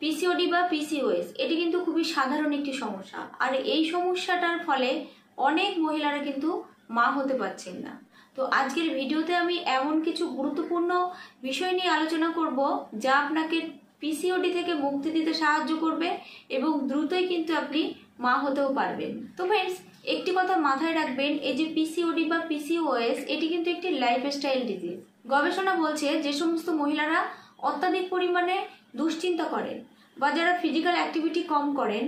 PCOD বা PCOS এটি কিন্তু খুবই সাধারণ একটি সমস্যা, আর এই সমস্যাটার ফলে অনেক মহিলারা কিন্তু মা হতে পারছেন না। তো আজকের ভিডিওতে আমি এমন কিছু গুরুত্বপূর্ণ বিষয় নিয়ে আলোচনা করব যা আপনাকে পিসিওডি থেকে মুক্তি দিতে সাহায্য করবে এবং দ্রুতই কিন্তু আপনি মা হতেও পারবেন। তো ফ্রেন্ডস, একটি কথা মাথায় রাখবেন, এই যে পিসিওডি বা পিসিওএস এটি কিন্তু একটি লাইফস্টাইল ডিজিজ। গবেষণা বলছে যে সমস্ত মহিলারা অত্যাধিক পরিমাণে দুশ্চিন্তা করেন বা যারা ফিজিক্যাল অ্যাক্টিভিটি কম করেন,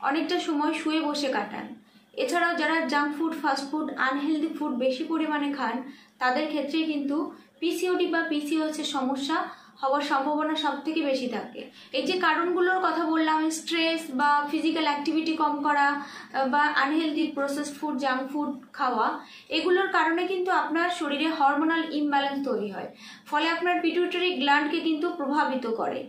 অনেকটা সময় শুয়ে বসে কাটান, এছাড়াও যারা junk food, fast food, unhealthy food বেশি পরিমাণে খান, তাদের ক্ষেত্রে কিন্তু পিসিওডি বা পিসিওএস এর সমস্যা হওয়ার সম্ভাবনা সব থেকে বেশি থাকে। এই যে কারণগুলোর কথা বললাম, স্ট্রেস বা ফিজিক্যাল অ্যাক্টিভিটি কম করা বা unhealthy processed food, junk food খাওয়া, এগুলোর কারণে কিন্তু আপনার শরীরে হরমোনাল ইমব্যালেন্স তৈরি হয়, ফলে আপনার পিটুইটারি গ্ল্যান্ডকে কিন্তু প্রভাবিত করে।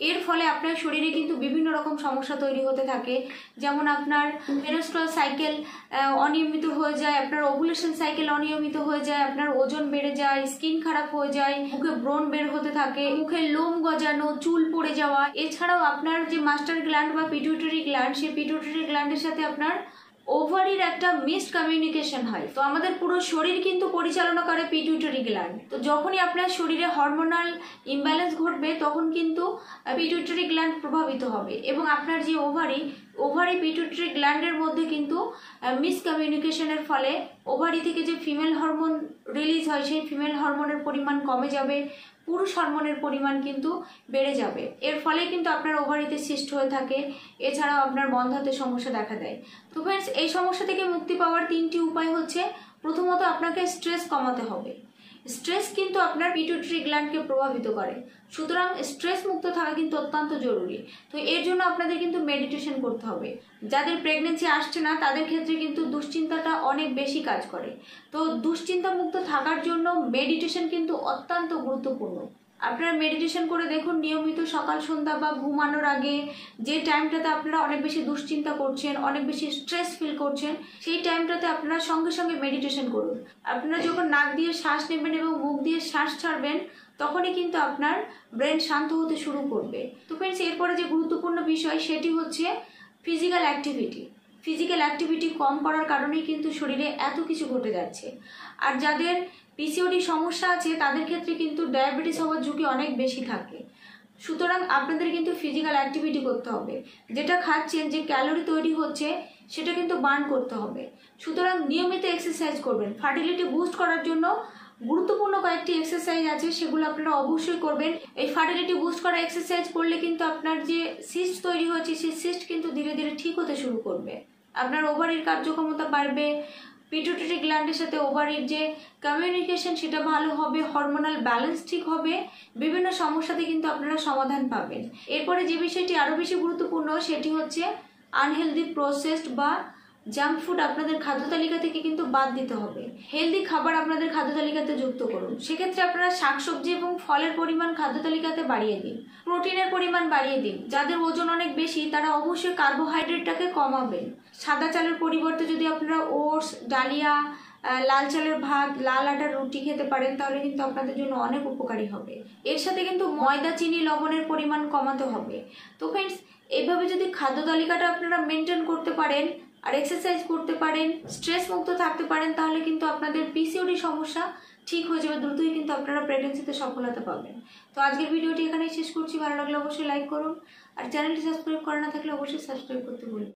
এর ফলে আপনার শরীরে কিন্তু বিভিন্ন রকম সমস্যা তৈরি হতে থাকে, যেমন আপনার মেনস্ট্রুয়াল সাইকেল অনিয়মিত হয়ে যায়, আপনার ওভুলেশন সাইকেল অনিয়মিত হয়ে যায়, আপনার ওজন বেড়ে যায়, স্কিন খারাপ হয়ে যায়, মুখে ব্রণ বের হতে থাকে, মুখে লোম গজানো, চুল পড়ে যাওয়া। এছাড়াও আপনার যে মাস্টার গ্ল্যান্ড বা পিটুইটারি গ্ল্যান্ড, সেই পিটুইটারি গ্ল্যান্ডের সাথে আপনার ওভারির একটা মিসড কমিউনিকেশন হয়। তো আমাদের পুরো শরীর কিন্তু পরিচালনা করে পিটুইটারি গ্ল্যান্ড। তো যখনই আপনার শরীরে হরমোনাল ইমব্যালেন্স ঘটবে, তখন কিন্তু পিটুইটারি গ্ল্যান্ড প্রভাবিত হবে এবং আপনার যে ওভারি পিটুইটারি গ্ল্যান্ডের মধ্যে কিন্তু মিসকমিউনিকেশনের ফলে ওভারি থেকে যে ফিমেল হরমোন রিলিজ হয়, সেই ফিমেল হরমোনের পরিমাণ কমে যাবে, পুরুষ হরমোনের পরিমাণ কিন্তু বেড়ে যাবে। এর ফলে কিন্তু আপনার ওভারিতে সিস্ট হয়ে থাকে, এছাড়াও আপনার বন্ধ্যাত্বের সমস্যা দেখা দেয়। তো ফ্রেন্ডস, এই সমস্যা থেকে মুক্তি পাওয়ার 3টি উপায় হচ্ছে, প্রথমত আপনাকে স্ট্রেস কমাতে হবে। স্ট্রেস কিন্তু আপনার পিটুইটারি গ্ল্যান্ডকে প্রভাবিত করে, সুতরাং স্ট্রেস মুক্ত থাকা কিন্তু অত্যন্ত জরুরি। তো এর জন্য আপনাদের কিন্তু মেডিটেশন করতে হবে। যাদের প্রেগনেন্সি আসছে না, তাদের ক্ষেত্রে কিন্তু দুশ্চিন্তাটা অনেক বেশি কাজ করে। তো দুশ্চিন্তা মুক্ত থাকার জন্য মেডিটেশন কিন্তু অত্যন্ত গুরুত্বপূর্ণ। আপনারা মেডিটেশন করে দেখুন নিয়মিত সকাল সন্ধ্যা বা ঘুমানোর আগে, যে টাইমটাতে আপনারা অনেক বেশি দুশ্চিন্তা করছেন, অনেক বেশি স্ট্রেস ফিল করছেন, সেই টাইমটাতে আপনারা সঙ্গে সঙ্গে মেডিটেশন করুন। আপনারা যখন নাক দিয়ে শ্বাস নেবেন এবং মুখ দিয়ে শ্বাস ছাড়বেন, তখনই কিন্তু আপনার ব্রেন শান্ত হতে শুরু করবে। তো ফ্রেন্ডস, এরপরে যে গুরুত্বপূর্ণ বিষয় সেটি হচ্ছে ফিজিক্যাল অ্যাক্টিভিটি। ফিজিক্যাল অ্যাক্টিভিটি কম করার কারণেই কিন্তু শরীরে এত কিছু ঘটে যাচ্ছে। আর যাদের পিসিওডি সমস্যা আছে, তাদের ক্ষেত্রে কিন্তু ডায়াবেটিস হওয়ার ঝুঁকি অনেক বেশি থাকে। সুতরাং আপনাদের কিন্তু ফিজিক্যাল অ্যাক্টিভিটি করতে হবে। যেটা খাচ্ছেন, যে ক্যালোরি তৈরি হচ্ছে, সেটা কিন্তু বার্ন করতে হবে। সুতরাং নিয়মিত এক্সারসাইজ করবেন। ফার্টিলিটি বুস্ট করার জন্য গুরুত্বপূর্ণ কয়েকটি এক্সারসাইজ আছে, সেগুলো আপনারা অবশ্যই করবেন। এই ফার্টিলিটি বুস্ট করা এক্সারসাইজ করলে কিন্তু আপনার যে সিস্ট তৈরি হয়েছে, সেই সিস্ট কিন্তু ধীরে ধীরে ঠিক হতে শুরু করবে। আপনার ওভারির কার্যক্ষমতা বাড়বে, পিটুইটারি গ্ল্যান্ডের সাথে ওভারির যে কমিউনিকেশন সেটা ভালো হবে, হরমোনাল ব্যালেন্স ঠিক হবে, বিভিন্ন সমস্যাতে কিন্তু আপনারা সমাধান পাবেন। এরপরে যে বিষয়টি আরও বেশি গুরুত্বপূর্ণ, সেটি হচ্ছে আনহেলদি প্রসেসড বা জাঙ্ক ফুড আপনাদের খাদ্য তালিকা থেকে কিন্তু বাদ দিতে হবে। হেলদি খাবার আপনাদের খাদ্য তালিকাতে যুক্ত করুন। সেক্ষেত্রে আপনারা শাকসবজি এবং ফলের পরিমাণ খাদ্য তালিকাতে বাড়িয়ে দিন, প্রোটিনের পরিমাণ বাড়িয়ে দিন। যাদের ওজন অনেক বেশি, তারা অবশ্যই কার্বোহাইড্রেটটাকে কমাবেন। সাদা চালের পরিবর্তে যদি আপনারা ওটস, ডালিয়া, লাল চালের ভাত, লাল আটার রুটি খেতে পারেন, তাহলে কিন্তু আপনাদের জন্য অনেক উপকারী হবে। এর সাথে কিন্তু ময়দা, চিনি, লবণের পরিমাণ কমাতে হবে। তো ফ্রেন্ডস, এইভাবে যদি খাদ্য তালিকাটা আপনারা মেনটেন করতে পারেন আর এক্সারসাইজ করতে পারেন, স্ট্রেস মুক্ত থাকতে পারেন, তাহলে কিন্তু আপনাদের পিসিওডি সমস্যা ঠিক হয়ে যাবে। দ্রুতই কিন্তু আপনারা প্রেগনেন্সিতে সফলতা পাবেন। তো আজকের ভিডিওটি এখানেই শেষ করছি। ভালো লাগলে অবশ্যই লাইক করুন, আর চ্যানেলটি সাবস্ক্রাইব করা না থাকলে অবশ্যই সাবস্ক্রাইব করতে ভুলবেন না।